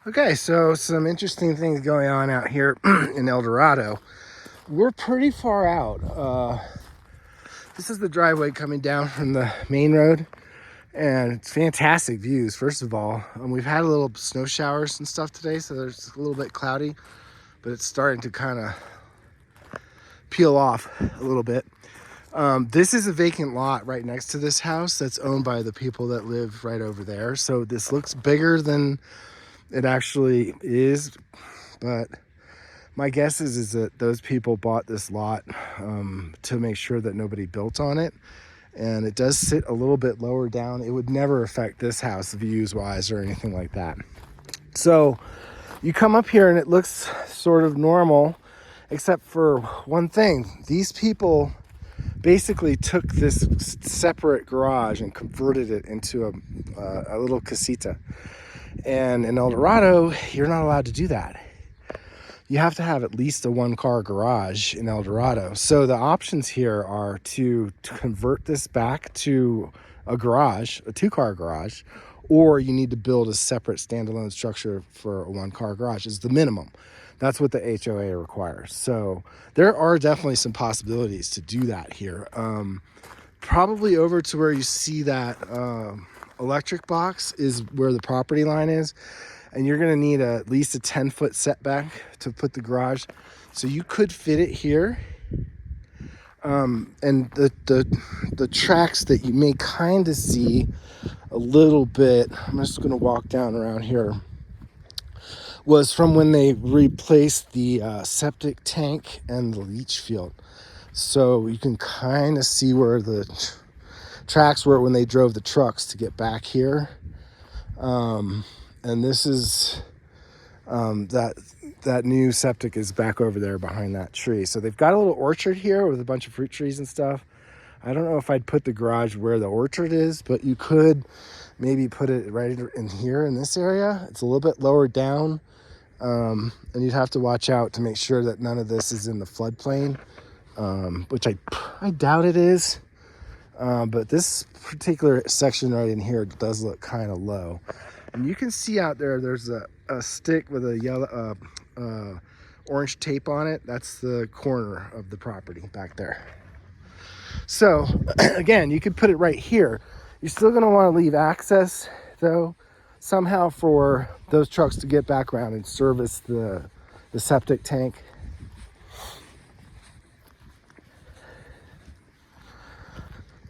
Okay, so some interesting things going on out here in Eldorado. We're pretty far out. This is the driveway coming down from the main road, and it's fantastic views. First of all, we've had a little snow showers and stuff today, so there's a little bit cloudy, but it's starting to kind of peel off a little bit. This is a vacant lot right next to this house that's owned by the people that live right over there. So this looks bigger than it actually is, but my guess is that those people bought this lot to make sure that nobody built on it, and it does sit a little bit lower down. It would never affect this house views wise or anything like that. So you come up here and it looks sort of normal, except for one thing. These people basically took this separate garage and converted it into a little casita. And in Eldorado, you're not allowed to do that. You have to have at least a one-car garage in Eldorado. So the options here are to convert this back to a garage, a two-car garage, or you need to build a separate standalone structure for a one-car garage is the minimum. That's what the HOA requires. So there are definitely some possibilities to do that here. Probably over to where you see that electric box is where the property line is, and you're going to need at least a 10-foot setback to put the garage. So you could fit it here, and the tracks that you may kind of see a little bit, I'm just going to walk down around here, was from when they replaced the septic tank and the leach field. So you can kind of see where the tracks were when they drove the trucks to get back here. And this is that new septic is back over there behind that tree. So they've got a little orchard here with a bunch of fruit trees and stuff. I don't know if I'd put the garage where the orchard is, but you could maybe put it right in here in this area. It's a little bit lower down, and you'd have to watch out to make sure that none of this is in the floodplain, which I doubt it is. But this particular section right in here does look kind of low. And you can see out there's a stick with a yellow, orange tape on it. That's the corner of the property back there. So again, you could put it right here. You're still going to want to leave access, though, somehow for those trucks to get back around and service the septic tank.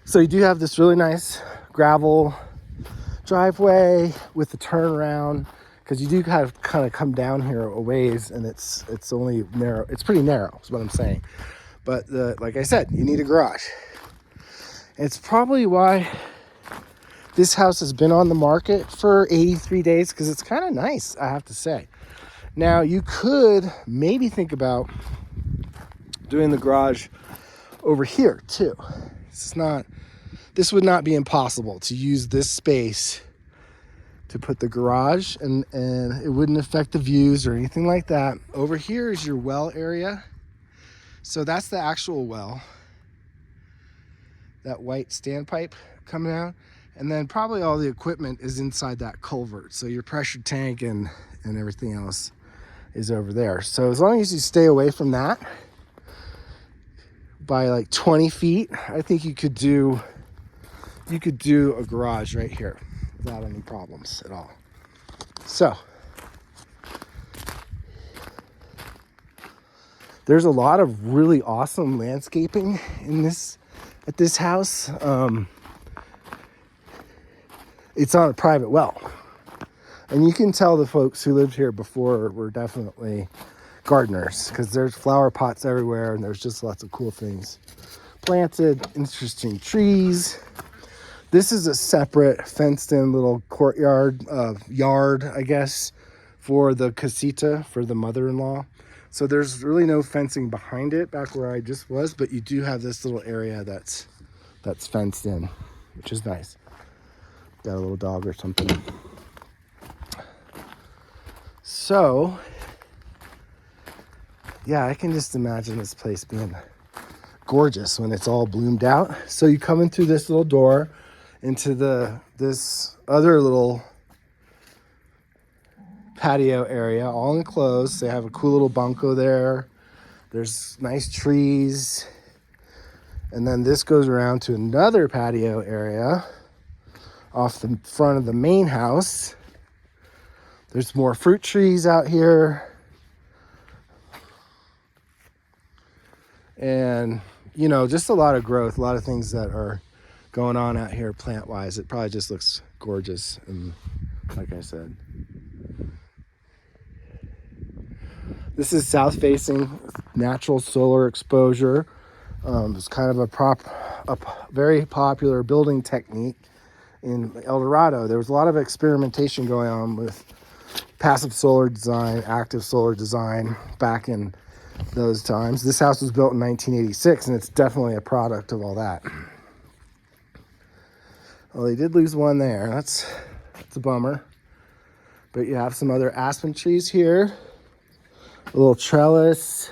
So you do have this really nice gravel driveway with the turnaround, because you do kind of come down here a ways, and it's only narrow. It's pretty narrow is what I'm saying. But like I said, you need a garage. It's probably why this house has been on the market for 83 days, because it's kind of nice, I have to say. Now, you could maybe think about doing the garage over here too. This would not be impossible to use this space to put the garage, and it wouldn't affect the views or anything like that. Over here is your well area. So that's the actual well. That white standpipe coming out. And then probably all the equipment is inside that culvert. So your pressure tank and everything else is over there. So as long as you stay away from that by like 20 feet, I think you could do a garage right here without any problems at all. So there's a lot of really awesome landscaping at this house. It's on a private well, and you can tell the folks who lived here before were definitely gardeners, because there's flower pots everywhere, and there's just lots of cool things planted, interesting trees. This is a separate fenced-in little courtyard, yard, I guess, for the casita, for the mother-in-law. So there's really no fencing behind it back where I just was, but you do have this little area that's fenced in, which is nice. Got a little dog or something. So, yeah, I can just imagine this place being gorgeous when it's all bloomed out. So you come in through this little door into this other little patio area, all enclosed. They have a cool little bunco there. There's nice trees. And then this goes around to another patio area off the front of the main house. There's more fruit trees out here. And, you know, just a lot of growth, a lot of things that are going on out here plant-wise. It probably just looks gorgeous, and like I said. This is south-facing, natural solar exposure. It's kind of a very popular building technique in Eldorado. There was a lot of experimentation going on with passive solar design, active solar design back in those times. This house was built in 1986, and it's definitely a product of all that. Well, they did lose one there. That's a bummer. But you have some other aspen trees here. A little trellis.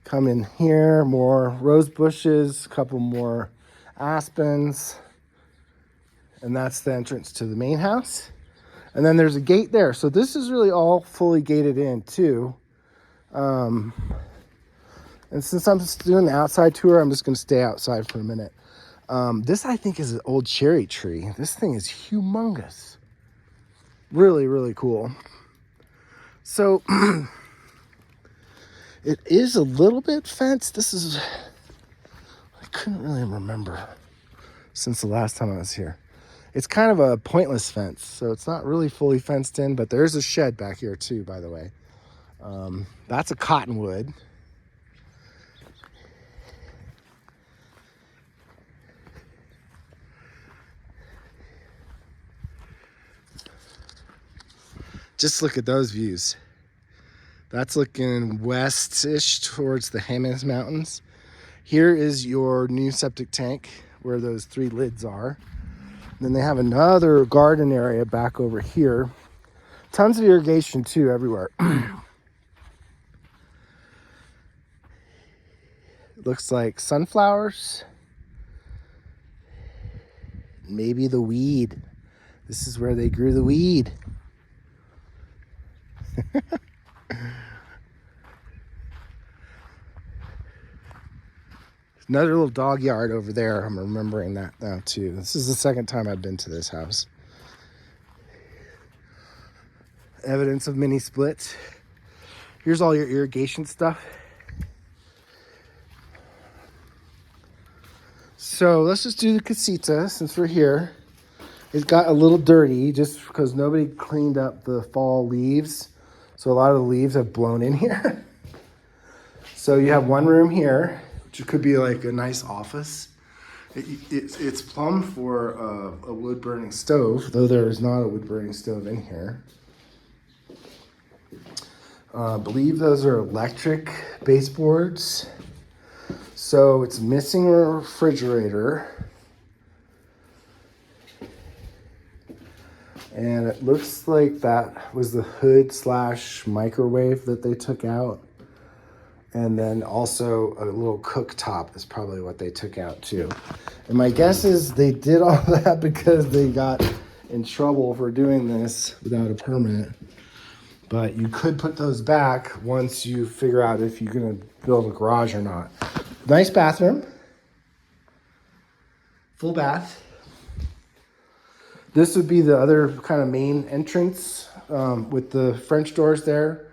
Come in here, more rose bushes, a couple more aspens. And that's the entrance to the main house. And then there's a gate there. So this is really all fully gated in too. And since I'm just doing the outside tour, I'm just going to stay outside for a minute. This, I think, is an old cherry tree. This thing is humongous. Really, really cool. So it is a little bit fenced. I couldn't really remember since the last time I was here. It's kind of a pointless fence, so it's not really fully fenced in, but there's a shed back here too, by the way. That's a cottonwood. Just look at those views. That's looking west-ish towards the Hammons Mountains. Here is your new septic tank where those 3 lids are. Then they have another garden area back over here. Tons of irrigation too everywhere. Looks like sunflowers. Maybe the weed. This is where they grew the weed. Another little dog yard over there. I'm remembering that now too. This is the second time I've been to this house. Evidence of mini splits. Here's all your irrigation stuff. So let's just do the casita since we're here. It got a little dirty just because nobody cleaned up the fall leaves. So a lot of the leaves have blown in here. So you have one room here, which could be like a nice office. It's plumbed for a wood-burning stove, though there is not a wood-burning stove in here. I believe those are electric baseboards. So it's missing a refrigerator. And it looks like that was the hood / microwave that they took out. And then also a little cooktop is probably what they took out too. And my guess is they did all that because they got in trouble for doing this without a permit. But you could put those back once you figure out if you're gonna build a garage or not. Nice bathroom. Full bath. This would be the other kind of main entrance with the French doors there.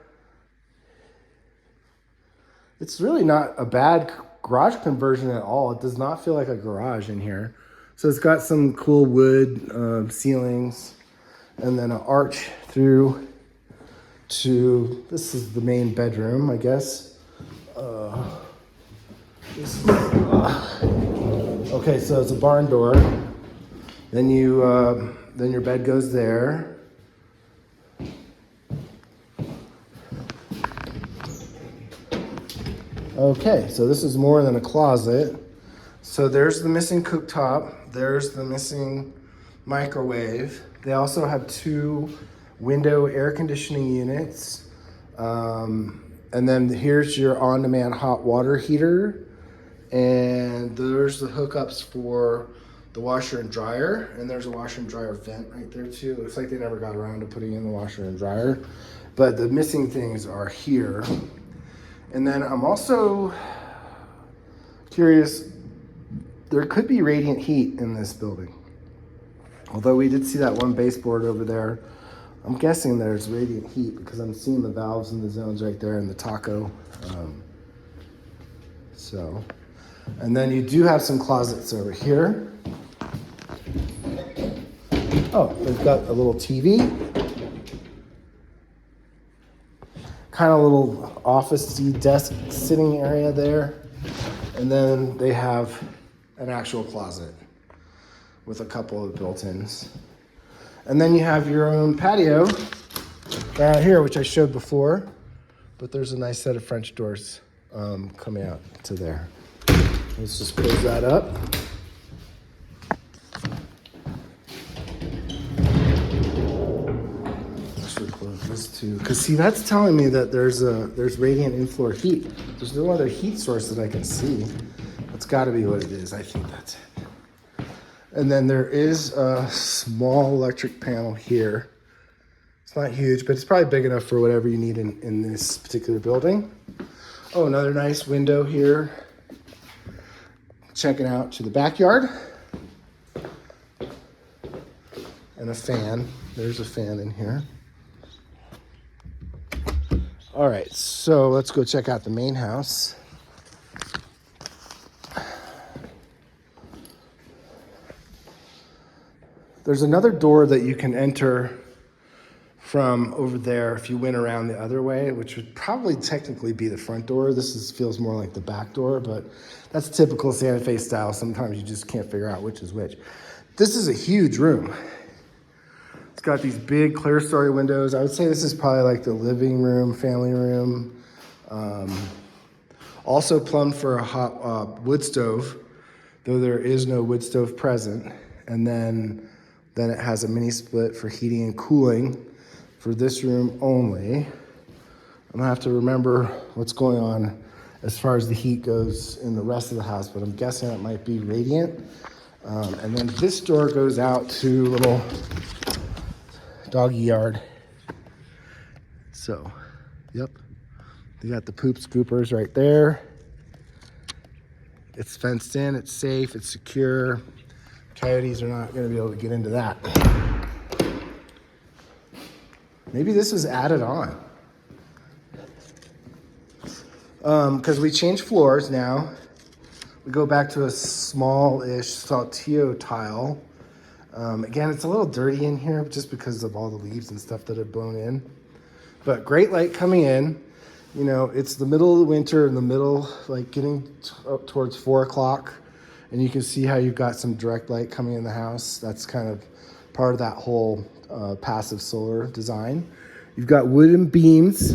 It's really not a bad garage conversion at all. It does not feel like a garage in here. So it's got some cool wood ceilings and then an arch through to, this is the main bedroom, I guess. Okay, so it's a barn door. Then your bed goes there. Okay, so this is more than a closet. So there's the missing cooktop. There's the missing microwave. They also have 2 window air conditioning units. And then here's your on-demand hot water heater. And there's the hookups for the washer and dryer, and there's a washer and dryer vent right there too. Looks like they never got around to putting in the washer and dryer, but the missing things are here. And then I'm also curious, there could be radiant heat in this building. Although we did see that one baseboard over there, I'm guessing there's radiant heat because I'm seeing the valves and the zones right there in the taco. And then you do have some closets over here. Oh, they've got a little TV. Kind of little office-y desk sitting area there. And then they have an actual closet with a couple of built-ins. And then you have your own patio right here, which I showed before. But there's a nice set of French doors coming out to there. Let's just close that up. Actually close this too. Because see, that's telling me that there's radiant in-floor heat. There's no other heat source that I can see. That's gotta be what it is. I think that's it. And then there is a small electric panel here. It's not huge, but it's probably big enough for whatever you need in this particular building. Oh, another nice window here. Checking out to the backyard. And a fan. There's a fan in here. All right, so let's go check out the main house. There's another door that you can enter from over there if you went around the other way, which would probably technically be the front door. This feels more like the back door, but that's typical Santa Fe style. Sometimes you just can't figure out which is which. This is a huge room. It's got these big clear story windows. I would say this is probably like the living room, family room. Also plumbed for a hot wood stove, though there is no wood stove present. And then it has a mini split for heating and cooling for this room only. I'm gonna have to remember what's going on as far as the heat goes in the rest of the house, but I'm guessing it might be radiant. And then this door goes out to a little doggy yard. So, yep. You got the poop scoopers right there. It's fenced in, it's safe, it's secure. Coyotes are not gonna be able to get into that. Maybe this was added on. Because we changed floors now. We go back to a small-ish saltillo tile. Again, it's a little dirty in here just because of all the leaves and stuff that have blown in. But great light coming in. You know, it's the middle of the winter, in the middle, like getting towards 4 o'clock. And you can see how you've got some direct light coming in the house. That's kind of part of that whole passive solar design. You've got wooden beams.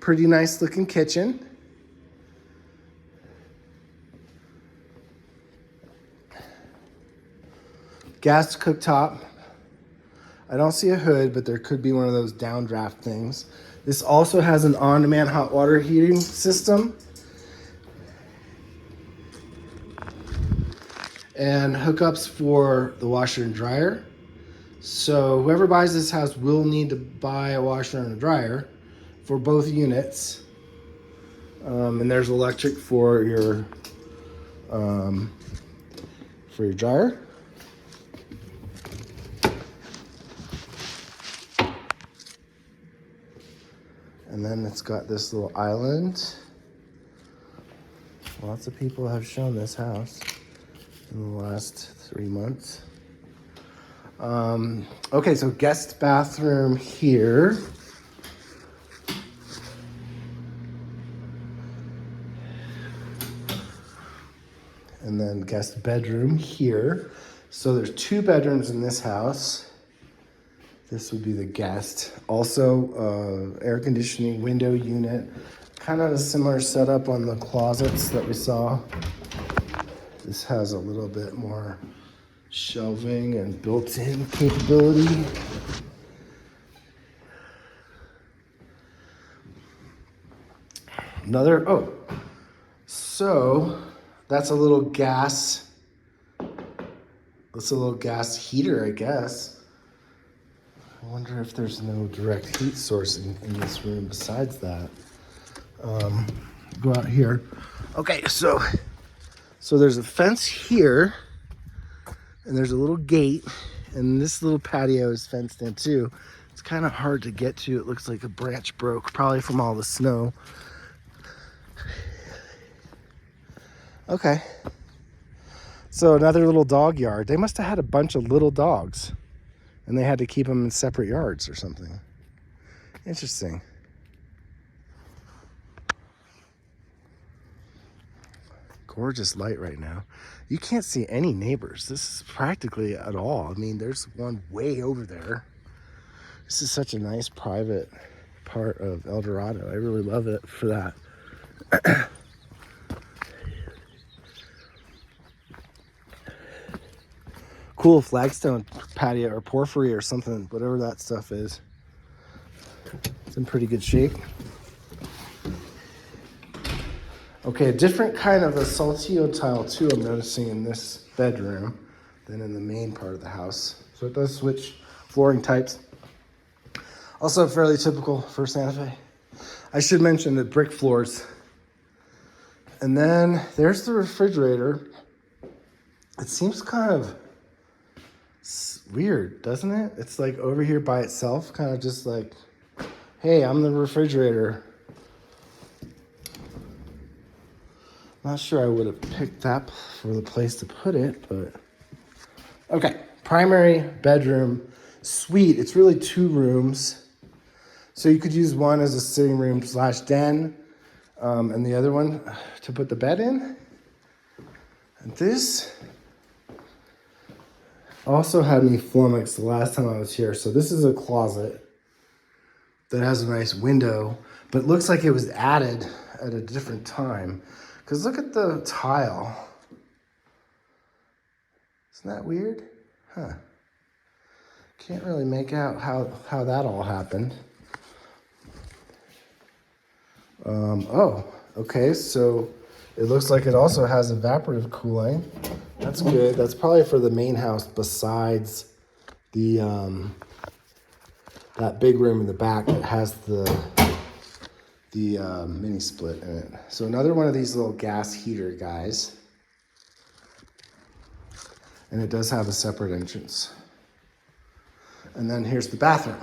Pretty nice looking kitchen. Gas cooktop. I don't see a hood, but there could be one of those downdraft things. This also has an on-demand hot water heating system. And hookups for the washer and dryer. So whoever buys this house will need to buy a washer and a dryer for both units. And there's electric for your dryer. And then it's got this little island. Lots of people have shown this house in the last 3 months. Okay, so guest bathroom here. And then guest bedroom here. So there's 2 bedrooms in this house. This would be the guest. Also, air conditioning window unit. Kind of a similar setup on the closets that we saw. This has a little bit more shelving and built-in capability. So that's a little gas That's a little gas heater, I guess. I wonder if there's no direct heat source in this room besides that. Go out here. Okay, so there's a fence here, and there's a little gate, and this little patio is fenced in too. It's kind of hard to get to. It looks like a branch broke, probably from all the snow. Okay. So another little dog yard. They must have had a bunch of little dogs, and they had to keep them in separate yards or something. Interesting. Gorgeous light right now. You can't see any neighbors. This is practically at all. I mean, there's one way over there. This is such a nice private part of Eldorado. I really love it for that. Cool flagstone patio or porphyry or something, whatever that stuff is. It's in pretty good shape. Okay, a different kind of a saltillo tile too I'm noticing in this bedroom than in the main part of the house. So it does switch flooring types. Also fairly typical for Santa Fe. I should mention the brick floors. And then there's the refrigerator. It seems kind of weird, doesn't it? It's like over here by itself, kind of just like, hey, I'm the refrigerator. Not sure I would have picked that for the place to put it, but okay. Primary bedroom suite. It's really 2 rooms. So you could use one as a sitting room / den, and the other one to put the bed in. And this also had me flummoxed the last time I was here. So this is a closet that has a nice window, but it looks like it was added at a different time. Because look at the tile. Isn't that weird? Huh. Can't really make out how that all happened. Oh, okay, so it looks like it also has evaporative cooling. That's good. That's probably for the main house besides the that big room in the back that has the mini split in it. So another one of these little gas heater guys. And it does have a separate entrance. And then here's the bathroom.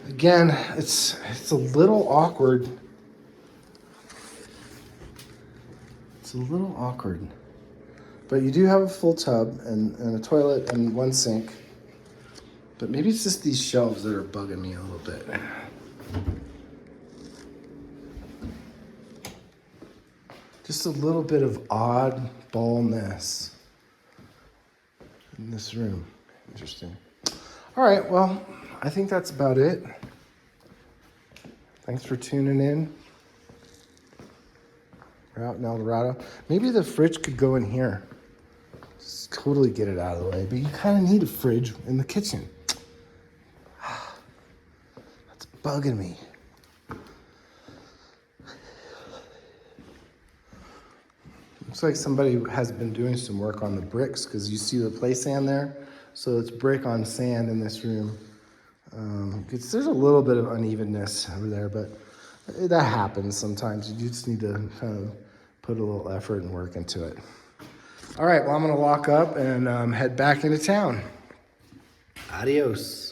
Again, it's a little awkward. It's a little awkward. But you do have a full tub and a toilet and 1 sink. But maybe it's just these shelves that are bugging me a little bit. Just a little bit of oddballness in this room. Interesting. All right, well, I think that's about it. Thanks for tuning in. We're out in Eldorado. Maybe the fridge could go in here. Just totally get it out of the way. But you kind of need a fridge in the kitchen. That's bugging me. Looks like somebody has been doing some work on the bricks because you see the play sand there. So it's brick on sand in this room. There's a little bit of unevenness over there, but that happens sometimes. You just need to kind of put a little effort and work into it. All right, well, I'm going to lock up and head back into town. Adios.